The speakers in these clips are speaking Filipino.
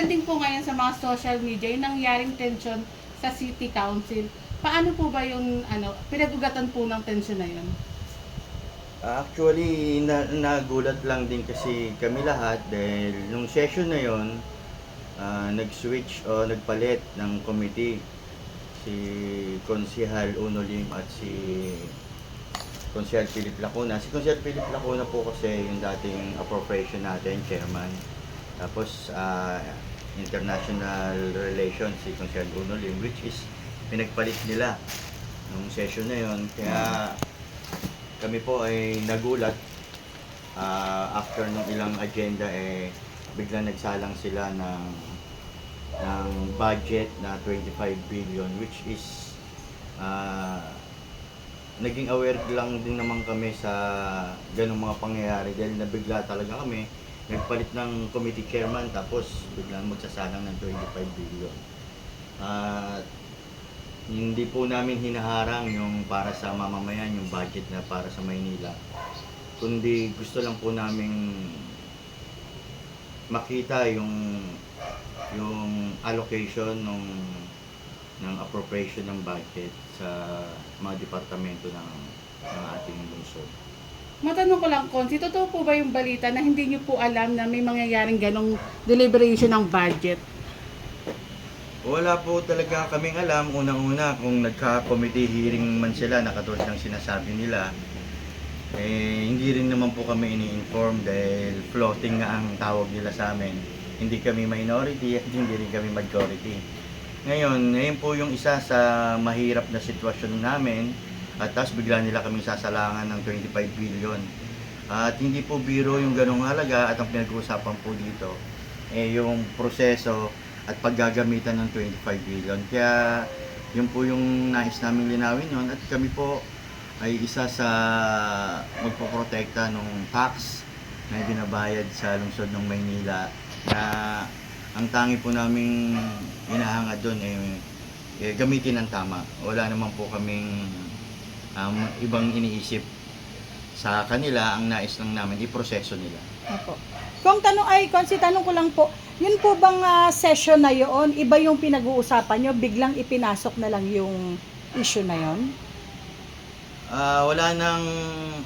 trending po ngayon sa mga social media yung nangyaring tensyon sa City Council. Paano po ba yung pinag-ugatan po ng tensyon na yun? Actually, nagulat lang din kasi kami lahat dahil nung session na yon, nag-switch o nagpalit ng committee si Konsehal Uno Lim at si Konsehal Philip Lacuna. Si Konsehal Philip Lacuna po kasi yung dating appropriation natin, chairman. Tapos international relations si Konsehal Uno Lim, which is pinagpalit nila nung session na yon. Kaya kami po ay nagulat after nung ilang agenda biglang nagsalang sila ng budget na 25 billion, which is naging aware lang din naman kami sa ganung mga pangyayari dahil nabigla talaga kami, nagpalit ng committee chairman tapos biglang magsasalang ng 25 billion. Hindi po namin hinaharang yung para sa mamamayan, yung budget na para sa Maynila, kundi gusto lang po namin makita yung allocation ng appropriation ng budget sa mga departamento ng ating lungsod. Matanong ko lang, Konsi, totoo po ba yung balita na hindi niyo po alam na may mangyayaring ganong deliberation ng budget? Wala po talaga kaming alam. Unang-una, kung nagka-committee hearing man sila na katulad ng sinasabi nila, hindi rin naman po kami ini-inform dahil floating nga ang tawag nila sa amin. Hindi kami minority at hindi rin kami majority. Ngayon po yung isa sa mahirap na sitwasyon namin at tapos bigla nila kaming sasalangan ng 25 billion. At hindi po biro yung ganong halaga at ang pinag-uusapan po dito yung proseso at paggagamitan ng 25 billion. Kaya yun po yung nais namin linawin yun at kami po ay isa sa magpoprotekta ng tax na binabayad sa lungsod ng Maynila na ang tangi po naming hinahangad doon gamitin ng tama. Wala naman po kaming ibang iniisip sa kanila. Ang nais lang namin iproseso nila. Opo. Kung tanong ko lang po, yun po bang session na yun, iba yung pinag-uusapan nyo, biglang ipinasok na lang yung issue na yun? Wala nang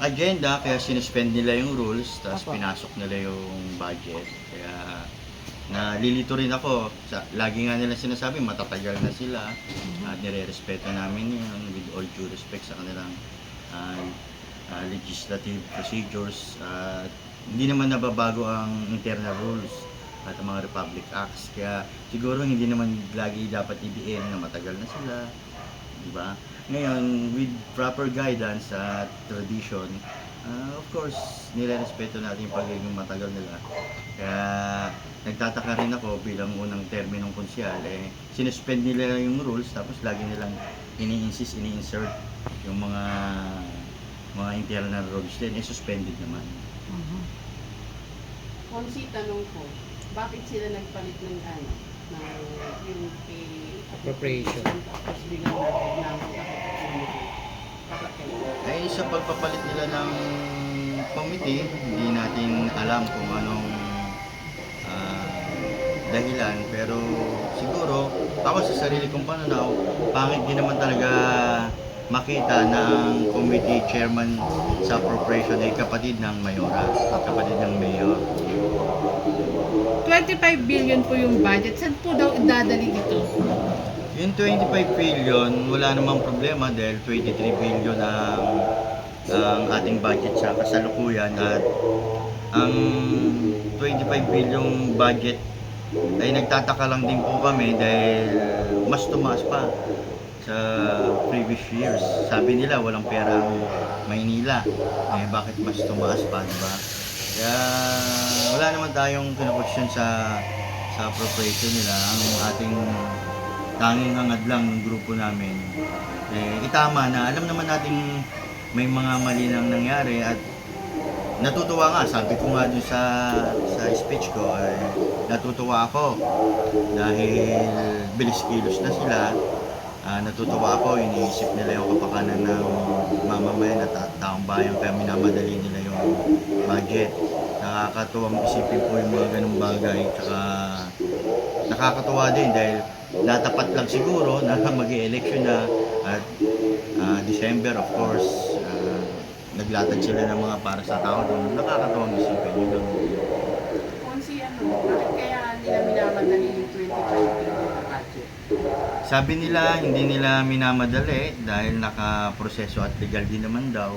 agenda kaya sinuspend nila yung rules tapos pinasok nila yung budget. Kaya nalilito rin ako. Lagi nga nila sinasabi matatagal na sila at nire-respeto namin yun with all due respect sa kanilang legislative procedures. Hindi naman nababago ang internal rules at ang mga Republic Acts. Kaya siguro hindi naman lagi dapat ibiin na matagal na sila. Diba? Ngayon, with proper guidance at tradition, of course, nire-respeto natin yung pagiging matagal nila. Kaya nagtataka rin ako bilang unang terminong konsyal, sinuspend nila yung rules tapos lagi nilang ini-insert yung mga internal rules din, suspended naman. Konsi, tanong ko, bakit sila nagpalit ng yung appropriation? Tapos biglang natin Sa pagpapalit nila ng committee, hindi natin alam kung anong dahilan, pero siguro ako sa sarili kong pananaw, pangit din naman talaga makita na ang committee chairman sa appropriation ay kapatid ng mayora, kapatid ng mayor. 25 billion po yung budget. Saan po daw idadali ito? Yung 25 billion, wala namang problema dahil 23 billion ang ating budget sa kasalukuyan at ang 25 billion budget ay nagtataka lang din po kami dahil mas tumaas pa sa previous years. Sabi nila walang pera ang Maynila. Bakit mas tumaas pa, diba? Kaya wala naman tayong kinakwestiyon sa appropriation nila. Ang ating tanging hangad lang ng grupo namin itama na alam naman nating may mga mali nang nangyari at natutuwa nga, sabi ko nga dun sa speech ko natutuwa ako dahil bilis-kilos na sila. Natutuwa ako, iniisip nila yung kapakanan ng mamamayan at taong bayan kaya minamadali nila yung budget. Nakakatuwang isipin po yung mga ganung bagay. Tsaka nakakatuwa din dahil natapat lang siguro na mag-election na at December of course, naglatag sila ng mga para sa tao doon. Nakakatuwa isipin yun lang. Kung si bakit kaya nila minamadali yung 25 billion na budget? Sabi nila, hindi nila minamadali dahil nakaproseso at legal din naman daw.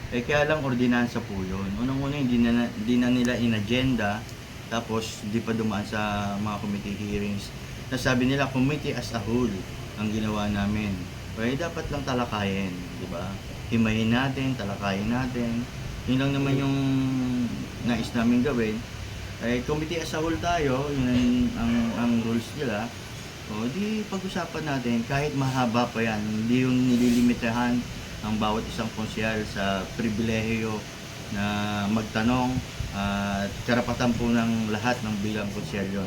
Kaya lang ordinansa po yun. Unang-una, hindi na nila in-agenda, tapos hindi pa dumaan sa mga committee hearings. Tapos sabi nila, committee as a whole ang ginawa namin. Kaya dapat lang talakayin, di ba? Himayin natin, talakayin natin. Yun lang naman yung nais namin gawin. Committee as a whole tayo, yun ang rules nila. O di pag-usapan natin, kahit mahaba pa yan, hindi yung nililimitahan ang bawat isang konsyal sa pribilehiyo na magtanong at karapatan po ng lahat ng bilang konsyal yun.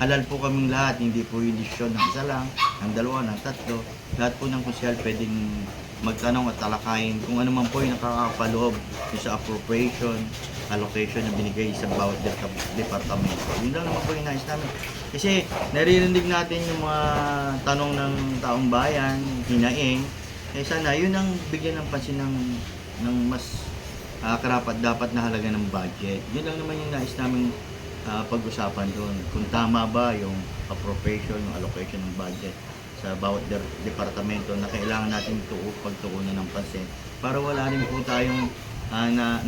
Halal po kaming lahat, hindi po yung desisyon ng isa lang, ng dalawa, ng tatlo. Lahat po ng konsyal pwedeng magtanong at talakayin kung ano man po yung nakakapaloob sa appropriation, allocation na binigay sa bawat departamento. Yun lang naman po yung nais namin. Kasi naririnig natin yung mga tanong ng taong bayan, hinaing, sana yun ang bigyan ng pansin ng mas karapat dapat na halaga ng budget. Yun lang naman yung nais namin pag-usapan doon. Kung tama ba yung appropriation, yung allocation ng budget sa bawat departamento na kailangan natin pagtuunan ng pansin para wala rin po tayong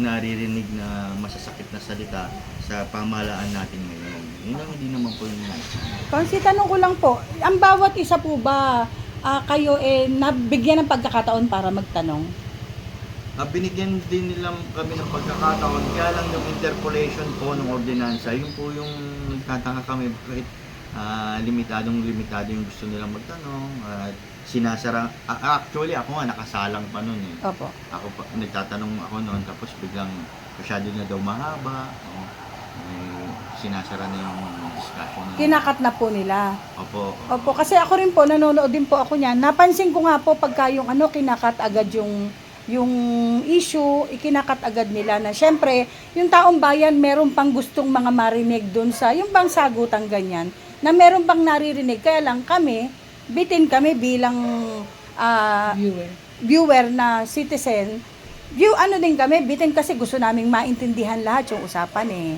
naririnig na masasakit na salita sa pamahalaan natin ngayon. Yun lang hindi naman po yung nais. Konsi, tanong ko lang po, ang bawat isa po ba kayo nabigyan ng pagkakataon para magtanong? Binigyan din nila kami ng pagkakataon, kaya lang yung interpolation po ng ordinansa, yun po yung nagtataka kami bakit limitado yung gusto nilang magtanong at sinasara. Actually ako nga nakasalang pa nun eh. Opo. Ako pa, nagtatanong ako noon tapos biglang masyado na daw mahaba. Sinasara na yung discussion. Kinakat na po nila. Opo. Opo, kasi ako rin po, nanonood din po ako niyan. Napansin ko nga po pagka yung kinakat agad yung issue, ikinakat agad nila na syempre, yung taong bayan meron pang gustong mga marinig dun sa, yung bang sagutan ganyan, na meron pang naririnig. Kaya lang kami, bitin kami bilang viewer na citizen, din kami, bitin kasi gusto naming maintindihan lahat yung usapan eh.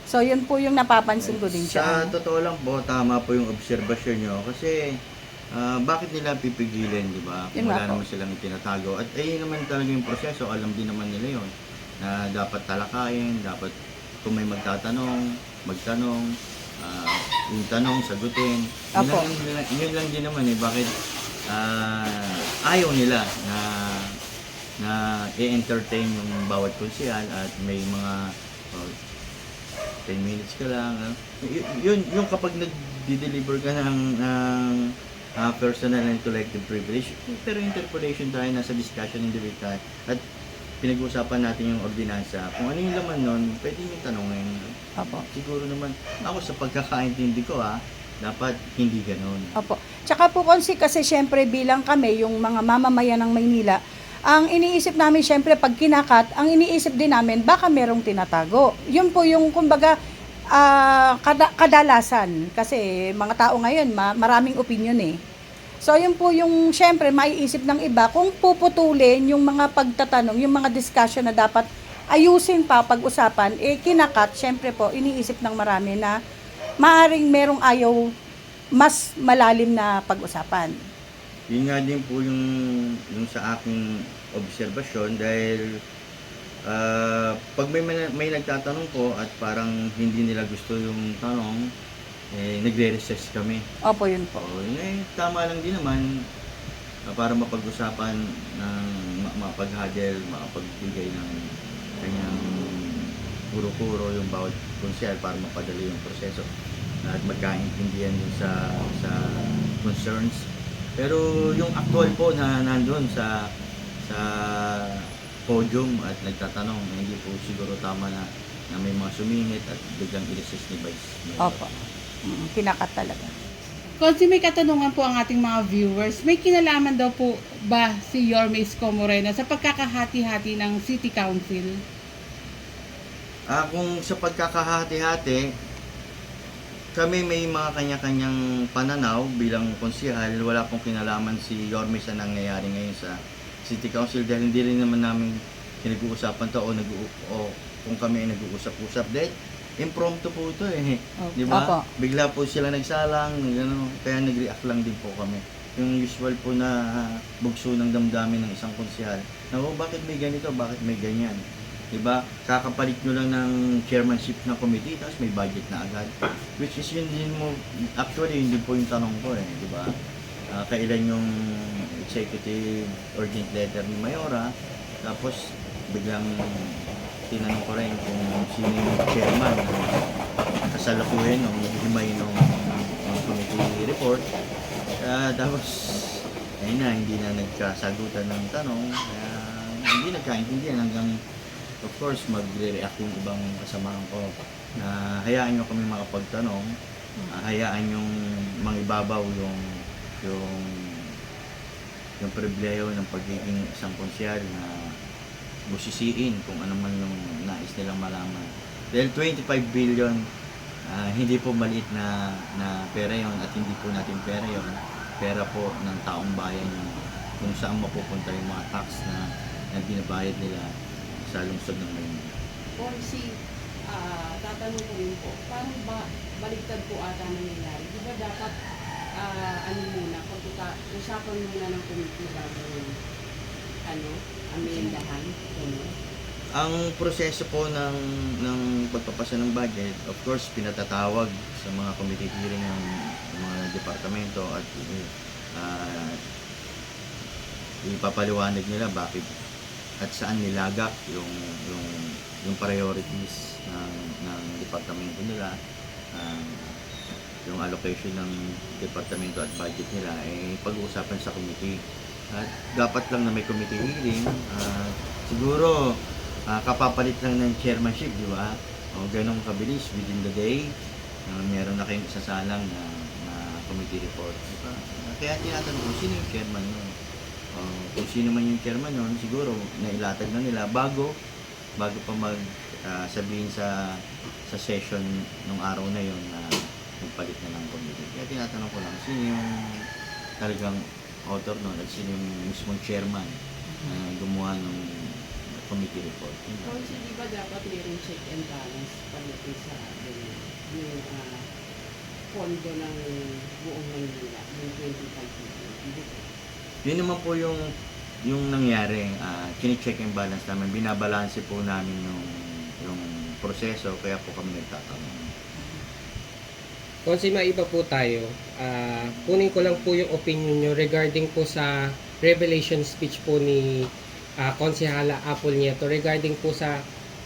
So, yun po yung napapansin ko din siya. Sa totoo lang po, tama po yung obserbasyon nyo. Kasi, bakit nila pipigilin, di ba? Yun Kung wala nga po. naman silang itinatago. At ayun naman talaga yung proseso, alam din naman nila yon na dapat talakayin, dapat kung may magtanong, yung tanong, sagutin. Apo. Yun lang din naman eh, bakit ayaw nila na i-entertain yung bawat konsyal at may mga 10 minutes ka lang. Yung kapag nag-deliver ka ng personal and collective privilege, pero interpolation tayo, nasa discussion in debate tayo, at pinag-uusapan natin yung ordinansa. Kung ano yung laman nun, pwede yung tanongin. Opo. Siguro naman, ako sa pagkakaintindi ko dapat hindi ganun. Opo. Tsaka po kasi syempre bilang kami, yung mga mamamayan ng Maynila, ang iniisip namin syempre pag kinakat, ang iniisip din namin baka merong tinatago. Yun po yung kumbaga kadalasan kasi mga tao ngayon maraming opinion eh. So yun po yung syempre maiisip ng iba kung puputulin yung mga pagtatanong, yung mga discussion na dapat ayusin pa pag-usapan, kinakat, syempre po iniisip ng marami na maaring merong ayaw mas malalim na pag-usapan. Yun nga din po yung sa aking obserbasyon dahil pag may nagtatanong po at parang hindi nila gusto yung tanong, nagre-recess kami. Opo, yun po. Tama lang din naman para mapag-usapan ng mapaghagel, makapagbigay ng kanyang puro-puro yung bawat konsyal para mapadali yung proseso at magkaintindihan din sa concerns. Pero yung actual po na nandun sa podium at nagtatanong, hindi po siguro tama na may mga sumingit at biglang i-resist ni Vice Mayor. Opo. Kinakat talaga. Kasi may katanungan po ang ating mga viewers, may kinalaman daw po ba si Yorme Isko Moreno sa pagkakahati-hati ng City Council? Kung sa pagkakahati-hati, kami may mga kanya-kanyang pananaw bilang konsehal. Wala pong kinalaman si Yorme sa nangyayari ngayon sa City Council dahil hindi rin naman namin pinag-uusapan to o kung kami ay nag-uusap-usap. Dahil impromptu po ito eh. Di ba? Opo. Bigla po sila nagsalang, gano'n, kaya nag-react lang din po kami. Yung usual po na bugso ng damdamin ng isang konsehal. Na, oh, bakit may ganito, bakit may ganyan? Diba? Kakapalit nyo lang ng chairmanship ng committee, tapos may budget na agad. Which is yun din mo, actually, yun din po yung tanong ko eh, diba? Kailan yung executive urgent letter ni Mayora, tapos biglang tinanong ko rin kung sino yung chairman ng kasalukuyan ng himay ng committee report. Tapos, ayun na, hindi na nagkasagutan ng tanong, kaya hindi nagkaintindihan hanggang of course, magre-react yung ibang kasamahan ko na hayaan nyo kami makapagtanong, hayaan yung mangibabaw yung pribileyo ng pagiging isang konsyal na busisiin kung ano man yung nais nilang malaman. Dahil 25 billion, hindi po maliit na pera yon at hindi po natin pera yon. Pera po ng taong bayan yung kung saan mapupunta yung mga tax na binabayad nila sa lungsod ng Maynila. Policy, tatanong ko rin po, paano ba baliktad po ata nangyayari? Di ba dapat, usapan muna ng committee bago amendahan? Ang proseso po ng pagpapasa ng budget, of course, pinatatawag sa mga committee hearing ng mga departamento at ipapaliwanag nila bakit at saan nilagak yung priorities ng departamento nila, yung allocation ng departamento at budget nila ay pag-uusapan sa committee. At dapat lang na may committee hearing, siguro kapapalit lang ng chairmanship, di ba? O ganong kabilis within the day, meron na kayong isasalang na committee report, di ba? Kaya tinatanong ko, sino yung chairman nun? Kung sino man yung chairman nun, siguro nailatag na nila bago pa sabihin sa session nung araw na yon na magpalit na ng committee. Kaya tinatanong ko lang, sino yung talagang author nun at sino yung mismong chairman na gumawa ng committee report. Kasi di ba dapat mayroong check and balance pagdating sa yung pondo ng buong Maynila, yung 25 billion. Yun naman po yung nangyari, kini-check and balance namin, binabalanse po namin yung proseso, kaya po kami nagtatanong. Kung maiba po tayo, kunin ko lang po yung opinion nyo regarding po sa revelation speech po ni Konsehala Apple Nieto regarding po sa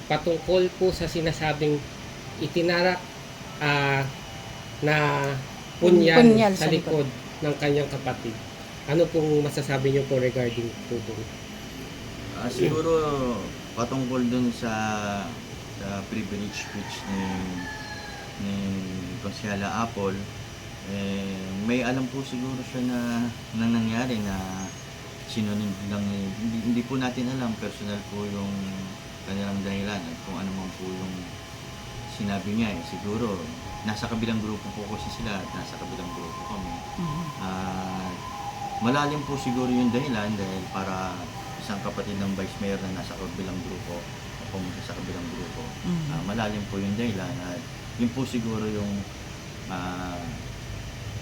patungkol po sa sinasabing itinarak na punyal sa likod ng kanyang kapatid. Ano pong masasabi niyo po regarding po doon? Siguro patungkol dun sa privilege speech ni Konsehala Apple, may alam po siguro siya na nangyari na sinunod lang, hindi po natin alam, personal po yung kanilang dahilan at kung ano man po yung sinabi niya. Siguro nasa kabilang grupo po kasi sila at nasa kabilang grupo kami. Malalim po siguro yung dahilan dahil para isang kapatid ng vice mayor na nasa kabilang grupo o pumunta sa kabilang grupo. Malalim po yung dahilan at yun po siguro yung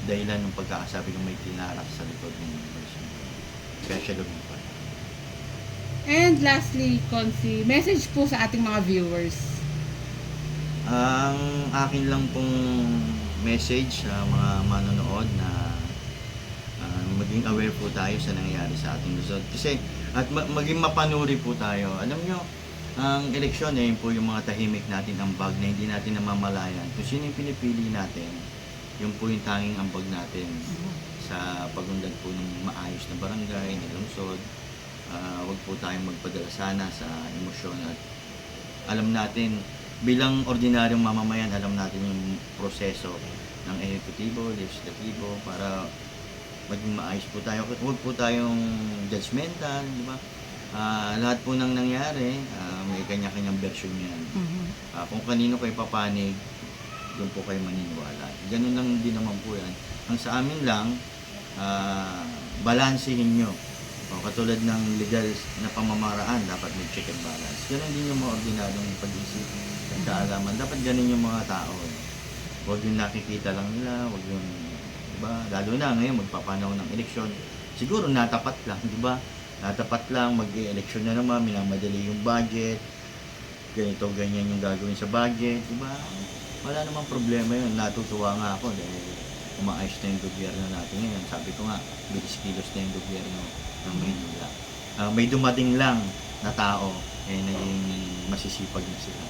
dahilan ng pagkakasabi ng may tinarak sa likod ng vice mayor. Kaya siya lumipat. And lastly, Consi, message po sa ating mga viewers. Ang akin lang pong message sa mga manonood na maging aware po tayo sa nangyayari sa ating lungsod. Kasi at maging mapanuri po tayo. Alam nyo, ang eleksyon yun po yung mga tahimik natin ambag na hindi natin namamalayan. Kung sino yung pinipili natin, yun po yung tanging ambag natin sa pagunlad po ng maayos na barangay, na lungsod. Huwag po tayong magpadala sana sa emosyon at alam natin, bilang ordinaryong mamamayan, alam natin yung proseso ng ehekutibo, legislatibo para maging maayos po tayo. Huwag po tayong judgmental, di ba? Lahat po nang nangyari, may kanya-kanyang version yan. Kung kanino kayo papanig, doon po kayo maniniwala. Ganun lang din naman po yan. Ang sa amin lang, balansehin nyo. O, katulad ng legal na pamamaraan, dapat may check and balance. Ganun din yung mga ordinaryong pag-isip at kaalaman. Dapat ganun yung mga tao. Huwag yung nakikita lang nila, huwag yung, diba? Lalo na ngayon, magpapanahon ng eleksyon. Siguro natapat lang, diba? Natapat lang, mag-eleksyon na naman, minamadali yung budget, ganito, ganyan yung gagawin sa budget, diba? Wala namang problema yun. Natutuwa nga ako dahil umaayos na yung gobyerno natin ngayon. Sabi ko nga, bilis-kilos na yung gobyerno ng Maynila. May dumating lang na tao, naging masisipag na sila.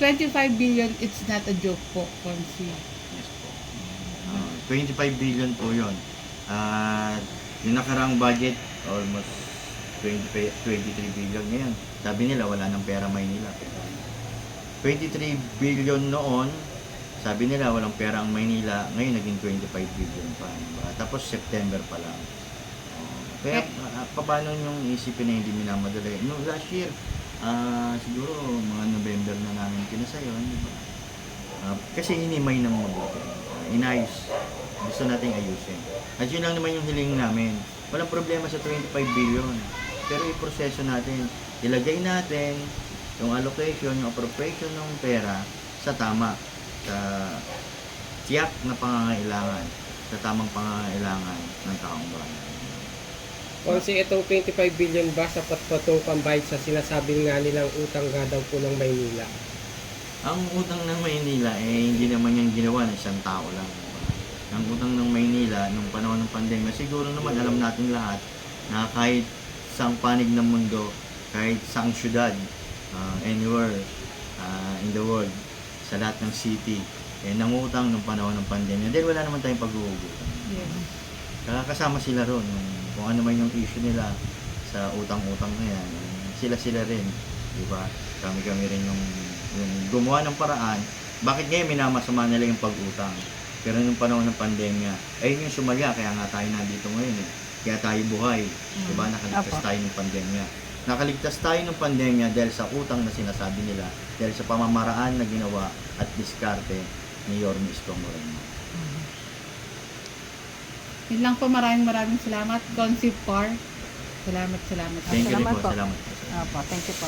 25 billion, it's not a joke po, Consi. Yes po. 25 billion po yun. Yung nakaraang budget, almost 23 billion ngayon. Sabi nila, wala ng pera Maynila. 23 billion noon, sabi nila walang pera ang Maynila, ngayon naging 25 billion pa. Diba? Tapos September pa lang. Kaya paano yung isipin na hindi minamadali? No, last year, siguro mga November na namin pinasayon, diba? Kasi hinimay ng mabuti. Inayos. Gusto nating ayusin. At yun lang naman yung hiling namin. Walang problema sa 25 billion. Pero iproseso natin, ilagay natin yung allocation, yung appropriation ng pera sa tama, sa tiyak na pangangailangan, sa tamang pangangailangan ng taong bayan. Kasi itong 25 billion ba sapat pa itong pambayad sa sinasabi nga nilang utang nga daw po ng Maynila? Ang utang ng Maynila, hindi naman yung ginawa ng isang tao lang. Ang utang ng Maynila, nung panahon ng pandemya, siguro naman alam natin lahat na kahit saang panig ng mundo, kahit saang syudad, anywhere in the world, sa lahat ng city, nangutang nung panahon ng pandemya. Dahil wala naman tayong pag-uugutan. Yeah. Kasama sila ron. Kung ano man yung issue nila sa utang-utang na yan, sila-sila rin. Diba? Kami-kami rin yung gumawa ng paraan. Bakit ngayon minamasama nila yung pag-utang? Pero nung panahon ng pandemya, ayun yung sumalya, kaya nga tayo nandito ngayon eh. Kaya tayo buhay. Diba? Nakaligtas tayo ng pandemya. Nakaligtas tayo ng pandemya dahil sa utang na sinasabi nila, dahil sa pamamaraan na ginawa at diskarte ni Yorme Isko Moreno. Yun lang po, maraming salamat, Consi Par. Salamat. Thank you rin Salamat po. po. Salamat po. Opo, thank you po.